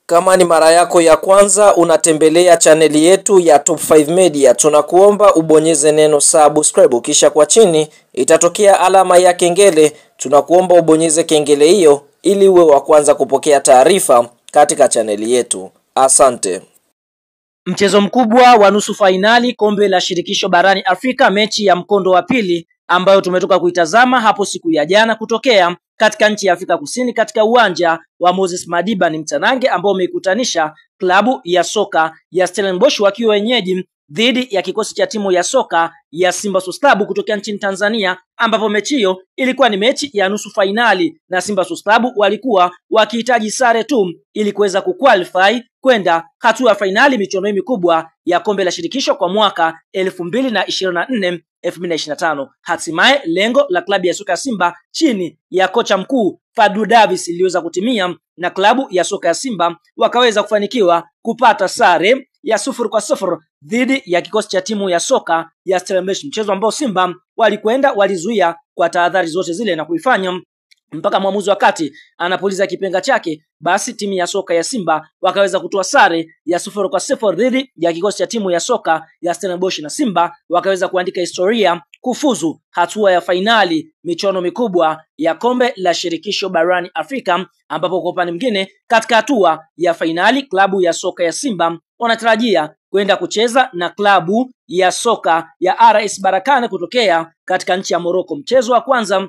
Kama ni mara yako ya kwanza unatembelea chaneli yetu ya Top 5 Media, tunakuomba ubonyeze neno subscribe, kisha kwa chini itatokea alama ya kengele. Tunakuomba ubonyeze kengele hiyo ili uwe wa kwanza kupokea taarifa katika chaneli yetu. Asante. Mchezo mkubwa wa nusu fainali kombe la shirikisho barani Afrika, mechi ya mkondo wa pili ambayo tumetoka kuitazama hapo siku ya jana kutokea katika nchi ya Afrika Kusini katika uwanja wa Moses Madiba, ni mtanange ambao umeikutanisha klabu ya soka ya Stellenbosch wakiwa wenyeji dhidi ya kikosi cha timu ya soka ya Simba Sports Club kutokea nchini Tanzania, ambapo mechi hiyo ilikuwa ni mechi ya nusu fainali na Simba Sports Club walikuwa wakihitaji sare tu ili kuweza kuqualify kwenda hatua ya fainali michuano mikubwa ya kombe la shirikisho kwa mwaka 2024 2025. Hatimaye lengo la klabu ya soka ya Simba chini ya kocha mkuu Fadlu Davis iliweza kutimia na klabu ya soka ya Simba wakaweza kufanikiwa kupata sare ya 0-0 dhidi ya kikosi cha timu ya soka ya Stellenbosch, mchezo ambao Simba walizuia kwa tahadhari zote zile na kuifanya mpaka mwamuzi wa kati anapuliza kipenga chake, basi timu ya soka ya Simba wakaweza kutoa sare ya 0-0 dhidi ya kikosi cha timu ya soka ya Stellenbosch, na Simba wakaweza kuandika historia kufuzu hatua ya fainali michuano mikubwa ya kombe la shirikisho barani Afrika, ambapo kwa upande mwingine katika hatua ya fainali klabu ya soka ya Simba wanatarajia kwenda kucheza na klabu ya soka ya RS Berkane kutokea katika nchi ya Morocco. Mchezo wa kwanza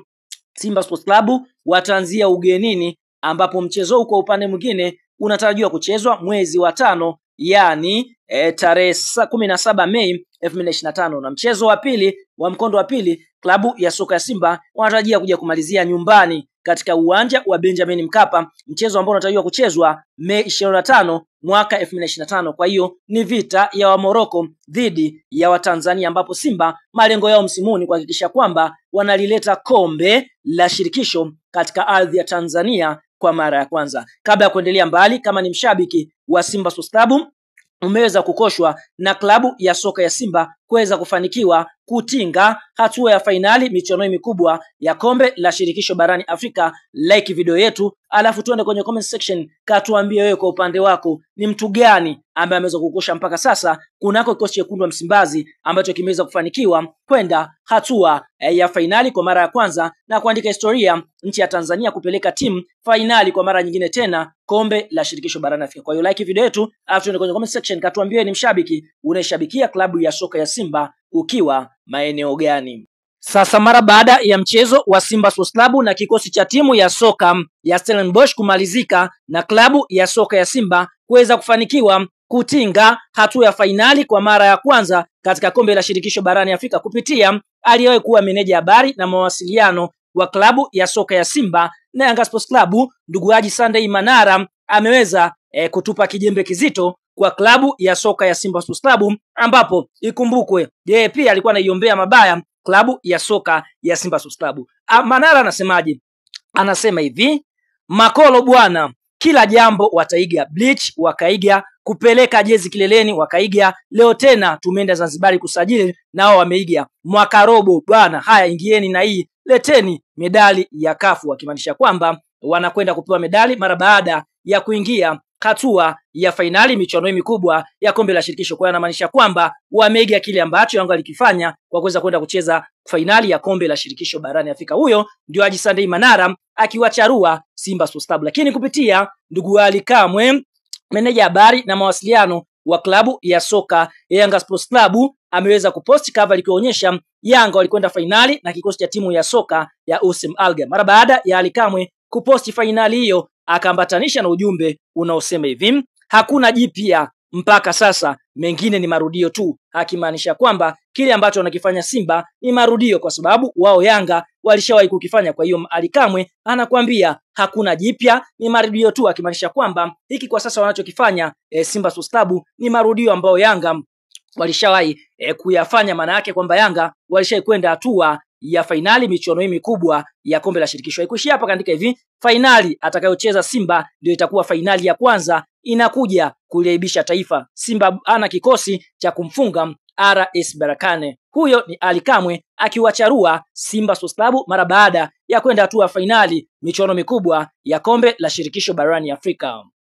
Simba Sports Club wataanzia ugenini, ambapo mchezo kwa upande mwingine unatarajiwa kuchezwa mwezi wa 5, yani tarehe 17 Mei 2025, na mchezo wa pili wa mkondo wa pili klabu ya soka ya Simba wanatarajia kuja kumalizia nyumbani katika uwanja wa Benjamin Mkapa, mchezo ambao unatarajiwa kuchezwa Mei 25 mwaka 2025. Kwa hiyo ni vita ya wa Morocco dhidi ya wa Tanzania, ambapo Simba malengo yao msimuni kuhakikisha kwamba wanalileta kombe la shirikisho katika ardhi ya Tanzania kwa mara ya kwanza. Kabla ya kuendelea mbali, kama ni mshabiki wa Simba Sports Club umeweza kukoshwa na klabu ya soka ya Simba kuweza kufanikiwa kutinga hatua ya fainali michuano mikubwa ya kombe la shirikisho barani Afrika, like video yetu, alafu tuende kwenye comment section katuambie wewe kwa upande wako ni mtu gani ambaye ameweza kukosha mpaka sasa kunako kikosi chekundu wa Msimbazi ambacho kimeweza kufanikiwa kwenda hatua ya fainali kwa mara ya kwanza na kuandika historia nchi ya Tanzania kupeleka timu fainali kwa mara nyingine tena kombe la shirikisho barani Afrika. Kwa hiyo like video yetu, alafu tuende kwenye comment section katuambie ni mshabiki unayeshabikia klabu ya soka ya Simba ukiwa maeneo gani. Sasa mara baada ya mchezo wa Simba Sports Club na kikosi cha timu ya soka ya Stellenbosch kumalizika na klabu ya soka ya Simba kuweza kufanikiwa kutinga hatua ya fainali kwa mara ya kwanza katika kombe la shirikisho barani Afrika kupitia aliyewahi kuwa meneja habari na mawasiliano wa klabu ya soka ya Simba na Yanga Sports Club, ndugu Haji Sunday Manara ameweza kutupa kijembe kizito kwa klabu ya soka ya Simba Sports Club, ambapo ikumbukwe yeye pia alikuwa anaiombea mabaya klabu ya soka ya Simba Sports Club. Manara anasemaje? Anasema hivi: makolo bwana, kila jambo wataiga, bleach wakaiga, kupeleka jezi kileleni wakaiga, leo tena tumeenda Zanzibar kusajili nao wameiga, mwaka robo bwana, haya ingieni na hii leteni medali ya kafu, wakimaanisha kwamba wanakwenda kupewa medali mara baada ya kuingia hatua ya fainali michuano mikubwa ya kombe la shirikisho. Kwa hiyo anamaanisha kwamba wameiga kile ambacho Yanga alikifanya kwa kuweza kwenda kucheza fainali ya kombe la shirikisho barani Afrika. Huyo ndio Haji Sunday Manara akiwacharua Simba Sports Club, lakini kupitia ndugu Ali Kamwe, meneja habari na mawasiliano wa klabu ya soka ya Yanga Sports Club, ameweza kuposti cover ikionyesha Yanga walikwenda fainali na kikosi cha timu ya soka ya USM Alger. Mara baada ya Ali Kamwe kuposti fainali hiyo akaambatanisha na ujumbe unaosema hivi: hakuna jipya mpaka sasa, mengine ni marudio tu, akimaanisha kwamba kile ambacho wanakifanya Simba ni marudio kwa sababu wao Yanga walishawahi kukifanya. Kwa hiyo Ali Kamwe anakuambia hakuna jipya, ni marudio tu, akimaanisha kwamba hiki kwa sasa wanachokifanya Simba Sports Club ni marudio ambao Yanga walishawahi kuyafanya. Maana yake kwamba Yanga walishawahi kwenda hatua ya fainali michuano mikubwa ya kombe la shirikisho. Haikuishia hapa, kaandika hivi: fainali atakayocheza Simba ndio itakuwa fainali ya kwanza inakuja kuliaibisha taifa. Simba ana kikosi cha kumfunga RS Berkane. Huyo ni Ali Kamwe akiwacharua Simba Sports Club mara baada ya kwenda hatua ya fainali michuano mikubwa ya kombe la shirikisho barani Afrika.